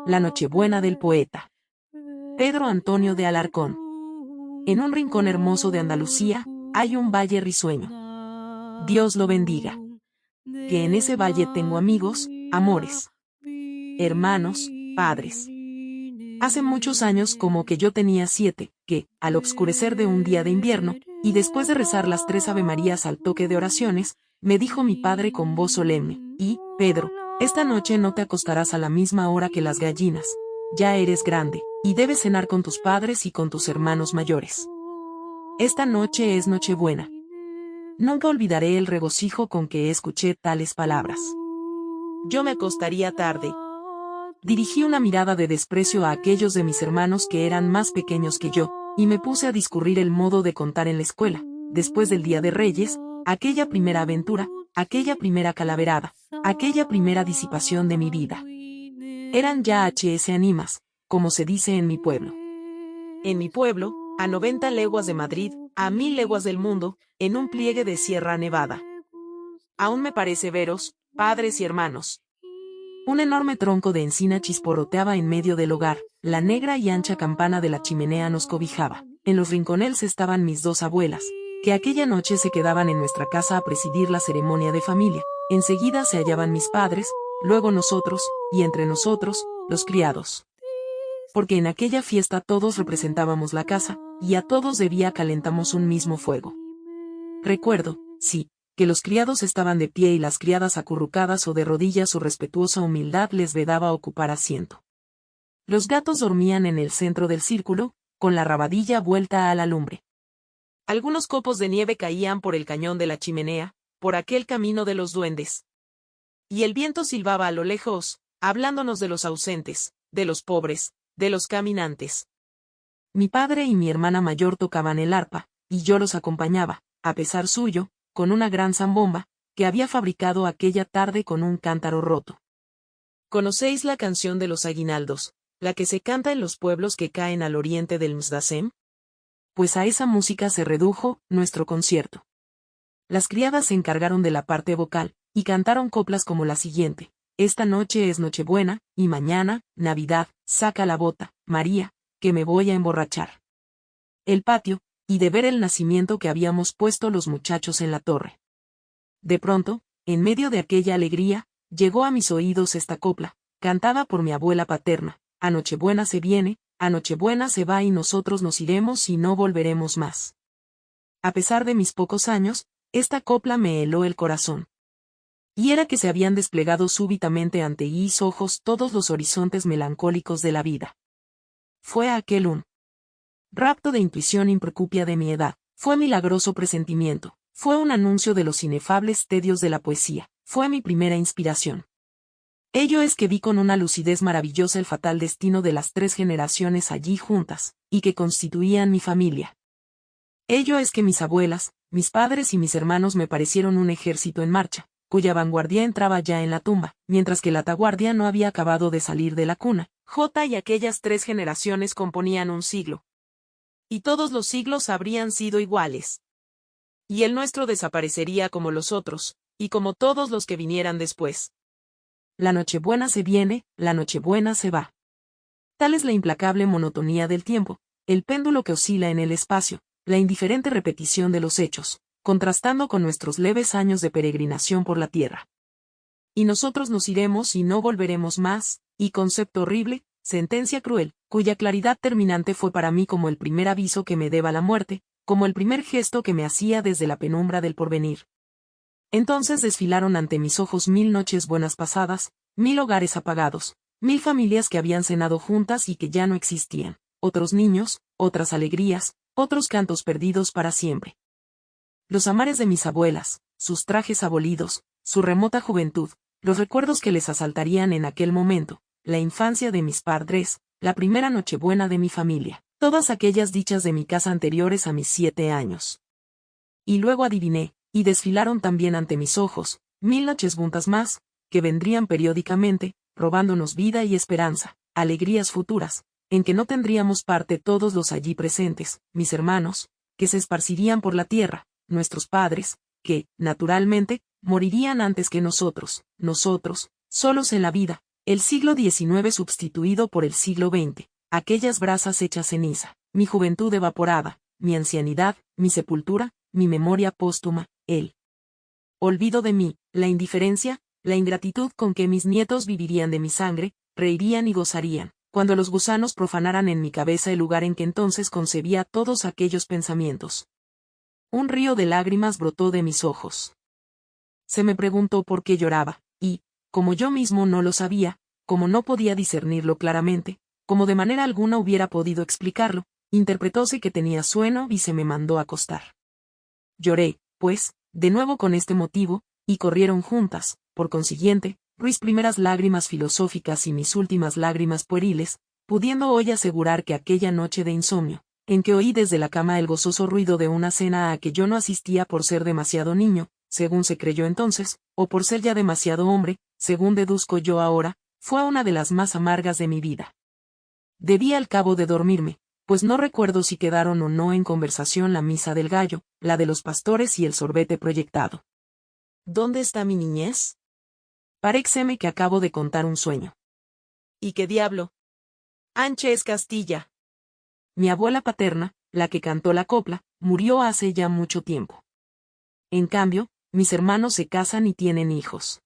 La Nochebuena del poeta Pedro Antonio de Alarcón. En un rincón hermoso de Andalucía, hay un valle risueño. Dios lo bendiga. Que en ese valle tengo amigos, amores, hermanos, padres. Hace muchos años, como que yo tenía 7, que, al obscurecer de un día de invierno, y después de rezar las 3 avemarías al toque de oraciones, me dijo mi padre con voz solemne: Pedro, esta noche no te acostarás a la misma hora que las gallinas. Ya eres grande, y debes cenar con tus padres y con tus hermanos mayores. Esta noche es Nochebuena. Nunca olvidaré el regocijo con que escuché tales palabras. Yo me acostaría tarde. Dirigí una mirada de desprecio a aquellos de mis hermanos que eran más pequeños que yo, y me puse a discurrir el modo de contar en la escuela, después del Día de Reyes, aquella primera aventura, aquella primera calaverada, aquella primera disipación de mi vida. Eran ya HS animas, como se dice en mi pueblo. En mi pueblo, a 90 leguas de Madrid, a 1000 leguas del mundo, en un pliegue de Sierra Nevada. Aún me parece veros, padres y hermanos. Un enorme tronco de encina chisporroteaba en medio del hogar, la negra y ancha campana de la chimenea nos cobijaba. En los rinconeles estaban mis 2 abuelas, que aquella noche se quedaban en nuestra casa a presidir la ceremonia de familia. Enseguida se hallaban mis padres, luego nosotros, y entre nosotros, los criados. Porque en aquella fiesta todos representábamos la casa, y a todos debía calentamos un mismo fuego. Recuerdo, sí, que los criados estaban de pie y las criadas acurrucadas o de rodillas, su respetuosa humildad les vedaba ocupar asiento. Los gatos dormían en el centro del círculo, con la rabadilla vuelta a la lumbre. Algunos copos de nieve caían por el cañón de la chimenea, por aquel camino de los duendes. Y el viento silbaba a lo lejos, hablándonos de los ausentes, de los pobres, de los caminantes. Mi padre y mi hermana mayor tocaban el arpa, y yo los acompañaba, a pesar suyo, con una gran zambomba, que había fabricado aquella tarde con un cántaro roto. ¿Conocéis la canción de los aguinaldos, la que se canta en los pueblos que caen al oriente del Mzdasem? Pues a esa música se redujo nuestro concierto. Las criadas se encargaron de la parte vocal, y cantaron coplas como la siguiente: esta noche es Nochebuena, y mañana, Navidad, saca la bota, María, que me voy a emborrachar. El patio, y de ver el nacimiento que habíamos puesto los muchachos en la torre. De pronto, en medio de aquella alegría, llegó a mis oídos esta copla, cantada por mi abuela paterna: a Nochebuena se viene, a Nochebuena se va y nosotros nos iremos y no volveremos más. A pesar de mis pocos años, esta copla me heló el corazón. Y era que se habían desplegado súbitamente ante mis ojos todos los horizontes melancólicos de la vida. Fue aquel un rapto de intuición imprecupia de mi edad, fue milagroso presentimiento, fue un anuncio de los inefables tedios de la poesía, fue mi primera inspiración. Ello es que vi con una lucidez maravillosa el fatal destino de las 3 generaciones allí juntas, y que constituían mi familia. Ello es que mis abuelas, mis padres y mis hermanos me parecieron un ejército en marcha, cuya vanguardia entraba ya en la tumba, mientras que la ataguardia no había acabado de salir de la cuna. Y aquellas 3 generaciones componían un siglo. Y todos los siglos habrían sido iguales. Y el nuestro desaparecería como los otros, y como todos los que vinieran después. La Nochebuena se viene, la Nochebuena se va. Tal es la implacable monotonía del tiempo, el péndulo que oscila en el espacio, la indiferente repetición de los hechos, contrastando con nuestros leves años de peregrinación por la tierra. Y nosotros nos iremos y no volveremos más, y concepto horrible, sentencia cruel, cuya claridad terminante fue para mí como el primer aviso que me deba la muerte, como el primer gesto que me hacía desde la penumbra del porvenir. Entonces desfilaron ante mis ojos 1000 noches buenas pasadas, 1000 hogares apagados, 1000 familias que habían cenado juntas y que ya no existían, otros niños, otras alegrías, otros cantos perdidos para siempre. Los amares de mis abuelas, sus trajes abolidos, su remota juventud, los recuerdos que les asaltarían en aquel momento, la infancia de mis padres, la primera Nochebuena de mi familia, todas aquellas dichas de mi casa anteriores a mis 7 años. Y luego adiviné, y desfilaron también ante mis ojos, 1000 noches juntas más, que vendrían periódicamente, robándonos vida y esperanza, alegrías futuras, en que no tendríamos parte todos los allí presentes, mis hermanos, que se esparcirían por la tierra, nuestros padres, que, naturalmente, morirían antes que nosotros, solos en la vida, El siglo XIX sustituido por el siglo XX, aquellas brasas hechas ceniza, mi juventud evaporada, mi ancianidad, mi sepultura, mi memoria póstuma, el olvido de mí, la indiferencia, la ingratitud con que mis nietos vivirían de mi sangre, reirían y gozarían, cuando los gusanos profanaran en mi cabeza el lugar en que entonces concebía todos aquellos pensamientos. Un río de lágrimas brotó de mis ojos. Se me preguntó por qué lloraba, y, como yo mismo no lo sabía, como no podía discernirlo claramente, como de manera alguna hubiera podido explicarlo, interpretóse que tenía sueño y se me mandó acostar. Lloré, pues, de nuevo con este motivo, y corrieron juntas, por consiguiente, mis primeras lágrimas filosóficas y mis últimas lágrimas pueriles, pudiendo hoy asegurar que aquella noche de insomnio, en que oí desde la cama el gozoso ruido de una cena a que yo no asistía por ser demasiado niño, según se creyó entonces, o por ser ya demasiado hombre, según deduzco yo ahora, fue una de las más amargas de mi vida. Debí al cabo de dormirme, pues no recuerdo si quedaron o no en conversación la misa del gallo, la de los pastores y el sorbete proyectado. ¿Dónde está mi niñez? Paréxeme que acabo de contar un sueño. ¿Y qué diablo? Ancha es Castilla. Mi abuela paterna, la que cantó la copla, murió hace ya mucho tiempo. En cambio, mis hermanos se casan y tienen hijos.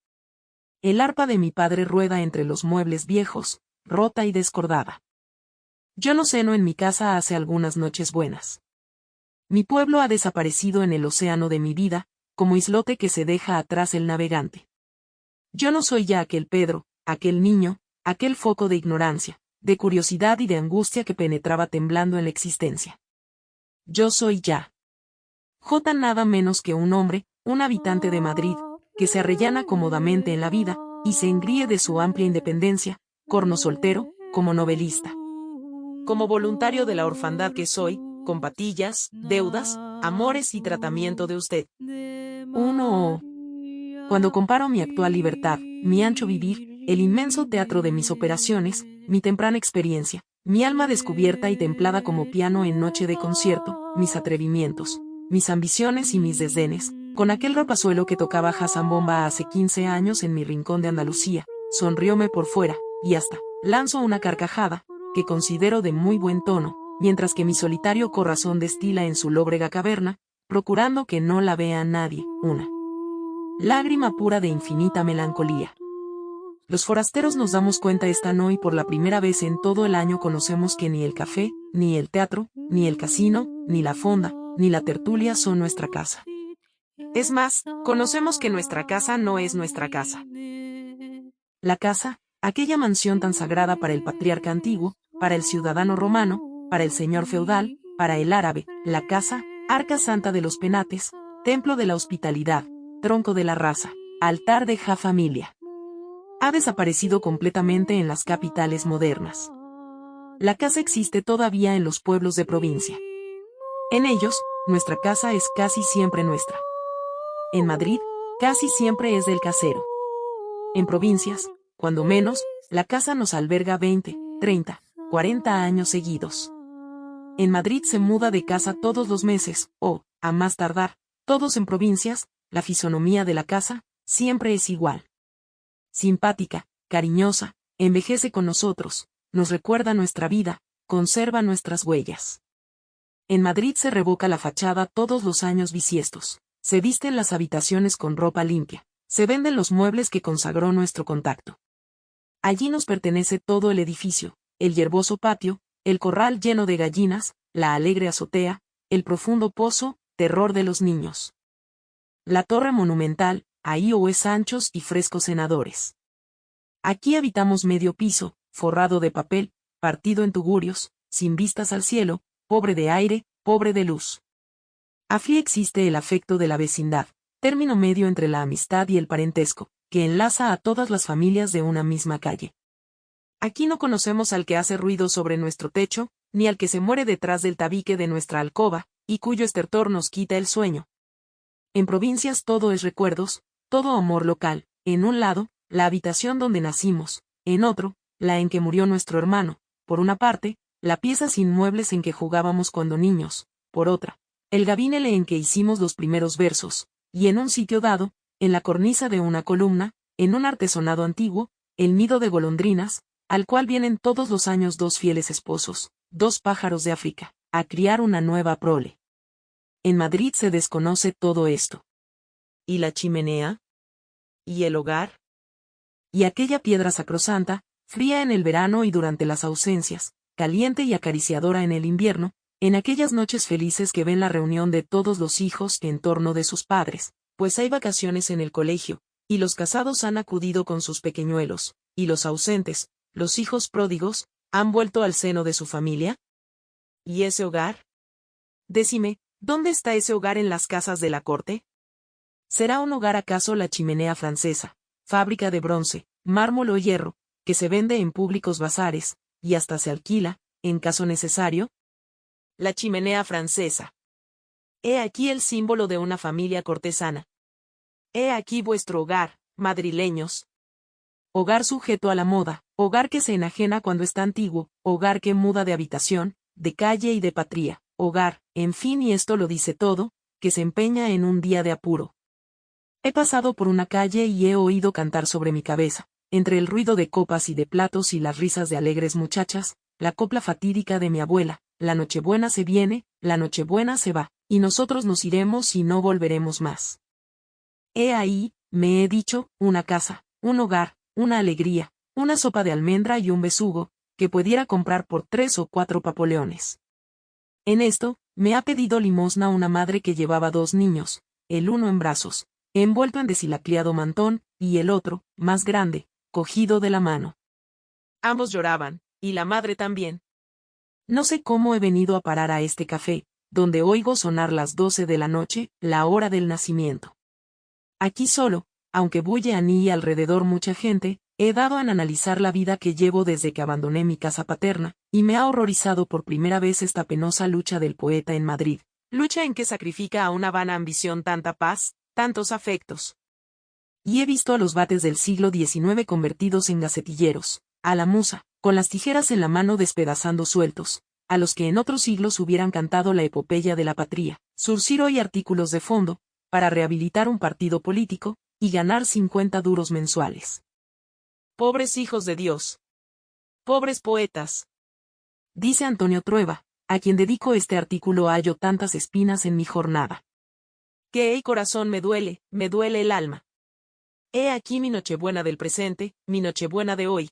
El arpa de mi padre rueda entre los muebles viejos, rota y descordada. Yo no ceno en mi casa hace algunas noches buenas. Mi pueblo ha desaparecido en el océano de mi vida, como islote que se deja atrás el navegante. Yo no soy ya aquel Pedro, aquel niño, aquel foco de ignorancia, de curiosidad y de angustia que penetraba temblando en la existencia. Yo soy ya J nada menos que un hombre, un habitante de Madrid, que se arrellana cómodamente en la vida, y se engríe de su amplia independencia, corno soltero, como novelista. Como voluntario de la orfandad que soy, con patillas, deudas, amores y tratamiento de usted. Cuando comparo mi actual libertad, mi ancho vivir, el inmenso teatro de mis operaciones, mi temprana experiencia, mi alma descubierta y templada como piano en noche de concierto, mis atrevimientos, mis ambiciones y mis desdenes, con aquel rapazuelo que tocaba Hazambomba hace 15 años en mi rincón de Andalucía, sonrióme por fuera, y hasta lanzo una carcajada, que considero de muy buen tono, mientras que mi solitario corazón destila en su lóbrega caverna, procurando que no la vea nadie, una lágrima pura de infinita melancolía. Los forasteros nos damos cuenta esta noche y por la primera vez en todo el año conocemos que ni el café, ni el teatro, ni el casino, ni la fonda, ni la tertulia son nuestra casa. Es más, conocemos que nuestra casa no es nuestra casa. La casa, aquella mansión tan sagrada para el patriarca antiguo, para el ciudadano romano, para el señor feudal, para el árabe, la casa, arca santa de los penates, templo de la hospitalidad, tronco de la raza, altar de ja familia. Ha desaparecido completamente en las capitales modernas. La casa existe todavía en los pueblos de provincia. En ellos, nuestra casa es casi siempre nuestra. En Madrid, casi siempre es del casero. En provincias, cuando menos, la casa nos alberga 20, 30, 40 años seguidos. En Madrid se muda de casa todos los meses, o, a más tardar, todos en provincias, la fisonomía de la casa, siempre es igual. Simpática, cariñosa, envejece con nosotros, nos recuerda nuestra vida, conserva nuestras huellas. En Madrid se revoca la fachada todos los años bisiestos, se visten las habitaciones con ropa limpia, se venden los muebles que consagró nuestro contacto. Allí nos pertenece todo el edificio, el yerboso patio, el corral lleno de gallinas, la alegre azotea, el profundo pozo, terror de los niños. La torre monumental, ahí es anchos y frescos senadores. Aquí habitamos medio piso, forrado de papel, partido en tugurios, sin vistas al cielo, pobre de aire, pobre de luz. Así existe el afecto de la vecindad, término medio entre la amistad y el parentesco, que enlaza a todas las familias de una misma calle. Aquí no conocemos al que hace ruido sobre nuestro techo, ni al que se muere detrás del tabique de nuestra alcoba, y cuyo estertor nos quita el sueño. En provincias todo es recuerdos, todo amor local, en un lado, la habitación donde nacimos, en otro, la en que murió nuestro hermano, por una parte, la pieza sin muebles en que jugábamos cuando niños, por otra, el gabinete en que hicimos los primeros versos, y en un sitio dado, en la cornisa de una columna, en un artesonado antiguo, el nido de golondrinas, al cual vienen todos los años 2 fieles esposos, 2 pájaros de África, a criar una nueva prole. En Madrid se desconoce todo esto. ¿Y la chimenea? ¿Y el hogar? Y aquella piedra sacrosanta, fría en el verano y durante las ausencias, caliente y acariciadora en el invierno, en aquellas noches felices que ven la reunión de todos los hijos en torno de sus padres, pues hay vacaciones en el colegio, y los casados han acudido con sus pequeñuelos, y los ausentes, los hijos pródigos, han vuelto al seno de su familia. ¿Y ese hogar? Decime, ¿dónde está ese hogar en las casas de la corte? ¿Será un hogar acaso la chimenea francesa, fábrica de bronce, mármol o hierro, que se vende en públicos bazares, y hasta se alquila, en caso necesario? La chimenea francesa. He aquí el símbolo de una familia cortesana. He aquí vuestro hogar, madrileños. Hogar sujeto a la moda, hogar que se enajena cuando está antiguo, hogar que muda de habitación, de calle y de patria, hogar, en fin, y esto lo dice todo, que se empeña en un día de apuro. He pasado por una calle y he oído cantar sobre mi cabeza, entre el ruido de copas y de platos y las risas de alegres muchachas, la copla fatídica de mi abuela: la Nochebuena se viene, la Nochebuena se va, y nosotros nos iremos y no volveremos más. He ahí, me he dicho, una casa, un hogar, una alegría, una sopa de almendra y un besugo, que pudiera comprar por 3 o 4 papoleones. En esto, me ha pedido limosna una madre que llevaba 2 niños, el uno en brazos, envuelto en deshilacliado mantón, y el otro, más grande, cogido de la mano. Ambos lloraban, y la madre también. No sé cómo he venido a parar a este café, donde oigo sonar las 12 de la noche, la hora del nacimiento. Aquí solo, aunque bulle a mí y alrededor mucha gente, he dado en analizar la vida que llevo desde que abandoné mi casa paterna, y me ha horrorizado por primera vez esta penosa lucha del poeta en Madrid, lucha en que sacrifica a una vana ambición tanta paz, tantos afectos. Y he visto a los vates del siglo XIX convertidos en gacetilleros, a la musa, con las tijeras en la mano despedazando sueltos, a los que en otros siglos hubieran cantado la epopeya de la patria, surcir hoy artículos de fondo, para rehabilitar un partido político, y ganar 50 duros mensuales. Pobres hijos de Dios. Pobres poetas. Dice Antonio Trueba, a quien dedico este artículo: hallo tantas espinas en mi jornada. Que el corazón me duele el alma. He aquí mi Nochebuena del presente, mi Nochebuena de hoy.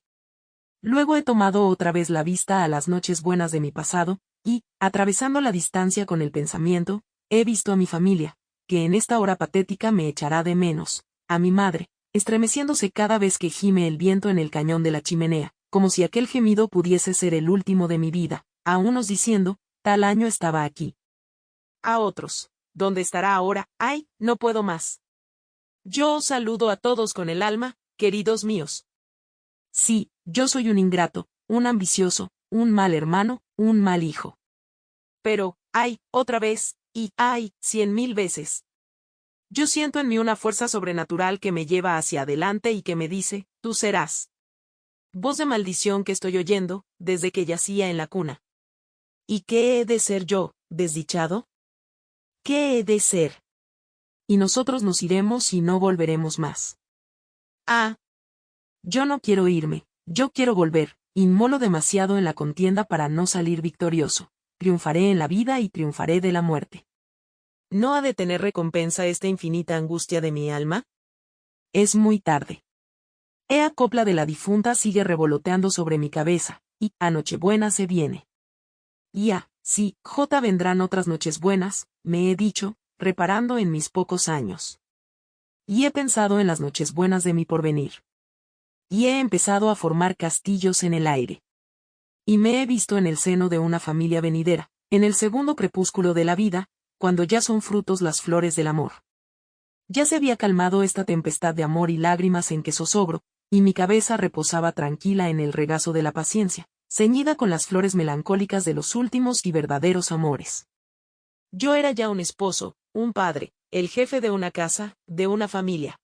Luego he tomado otra vez la vista a las noches buenas de mi pasado, y, atravesando la distancia con el pensamiento, he visto a mi familia, que en esta hora patética me echará de menos, a mi madre, estremeciéndose cada vez que gime el viento en el cañón de la chimenea, como si aquel gemido pudiese ser el último de mi vida, a unos diciendo, tal año estaba aquí. A otros, ¿dónde estará ahora? ¡Ay, no puedo más! Yo os saludo a todos con el alma, queridos míos. Sí, yo soy un ingrato, un ambicioso, un mal hermano, un mal hijo. Pero, ay, otra vez, y ay, 100.000 veces. Yo siento en mí una fuerza sobrenatural que me lleva hacia adelante y que me dice, tú serás. Voz de maldición que estoy oyendo, desde que yacía en la cuna. ¿Y qué he de ser yo, desdichado? ¿Qué he de ser? Y nosotros nos iremos y no volveremos más. Ah. Yo no quiero irme, yo quiero volver, inmolo demasiado en la contienda para no salir victorioso. Triunfaré en la vida y triunfaré de la muerte. ¿No ha de tener recompensa esta infinita angustia de mi alma? Es muy tarde. Ea copla de la difunta sigue revoloteando sobre mi cabeza, y a Nochebuena se viene. Y sí, vendrán otras noches buenas, me he dicho, reparando en mis pocos años. Y he pensado en las noches buenas de mi porvenir. Y he empezado a formar castillos en el aire. Y me he visto en el seno de una familia venidera, en el segundo crepúsculo de la vida, cuando ya son frutos las flores del amor. Ya se había calmado esta tempestad de amor y lágrimas en que zozobro, y mi cabeza reposaba tranquila en el regazo de la paciencia, ceñida con las flores melancólicas de los últimos y verdaderos amores. Yo era ya un esposo, un padre, el jefe de una casa, de una familia.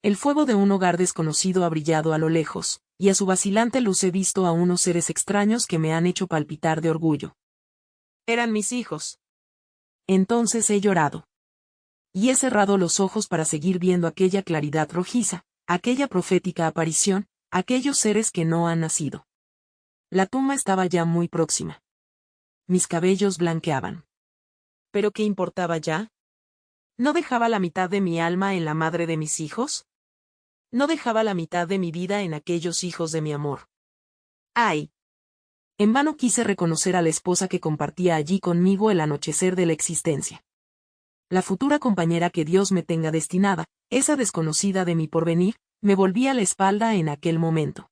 El fuego de un hogar desconocido ha brillado a lo lejos, y a su vacilante luz he visto a unos seres extraños que me han hecho palpitar de orgullo. Eran mis hijos. Entonces he llorado. Y he cerrado los ojos para seguir viendo aquella claridad rojiza, aquella profética aparición, aquellos seres que no han nacido. La tumba estaba ya muy próxima. Mis cabellos blanqueaban. ¿Pero qué importaba ya? ¿No dejaba la mitad de mi alma en la madre de mis hijos? ¿No dejaba la mitad de mi vida en aquellos hijos de mi amor? ¡Ay! En vano quise reconocer a la esposa que compartía allí conmigo el anochecer de la existencia. La futura compañera que Dios me tenga destinada, esa desconocida de mi porvenir, me volvía la espalda en aquel momento.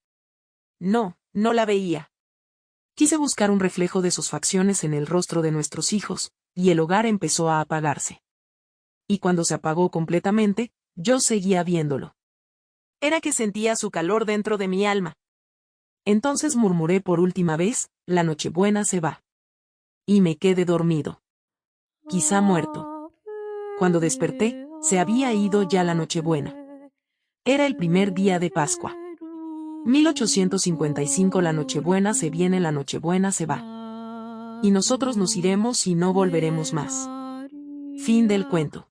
No, no la veía. Quise buscar un reflejo de sus facciones en el rostro de nuestros hijos, y el hogar empezó a apagarse. Y cuando se apagó completamente, yo seguía viéndolo. Era que sentía su calor dentro de mi alma. Entonces murmuré por última vez, la Nochebuena se va. Y me quedé dormido. Quizá muerto. Cuando desperté, se había ido ya la Nochebuena. Era el primer día de Pascua. 1855. La Nochebuena se viene, la Nochebuena se va. Y nosotros nos iremos y no volveremos más. Fin del cuento.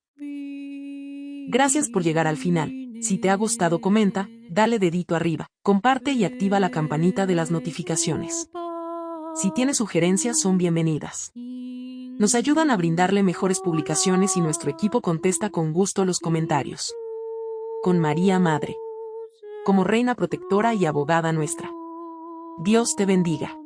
Gracias por llegar al final. Si te ha gustado, comenta, dale dedito arriba, comparte y activa la campanita de las notificaciones. Si tienes sugerencias, son bienvenidas. Nos ayudan a brindarle mejores publicaciones y nuestro equipo contesta con gusto los comentarios. Con María Madre, como reina protectora y abogada nuestra. Dios te bendiga.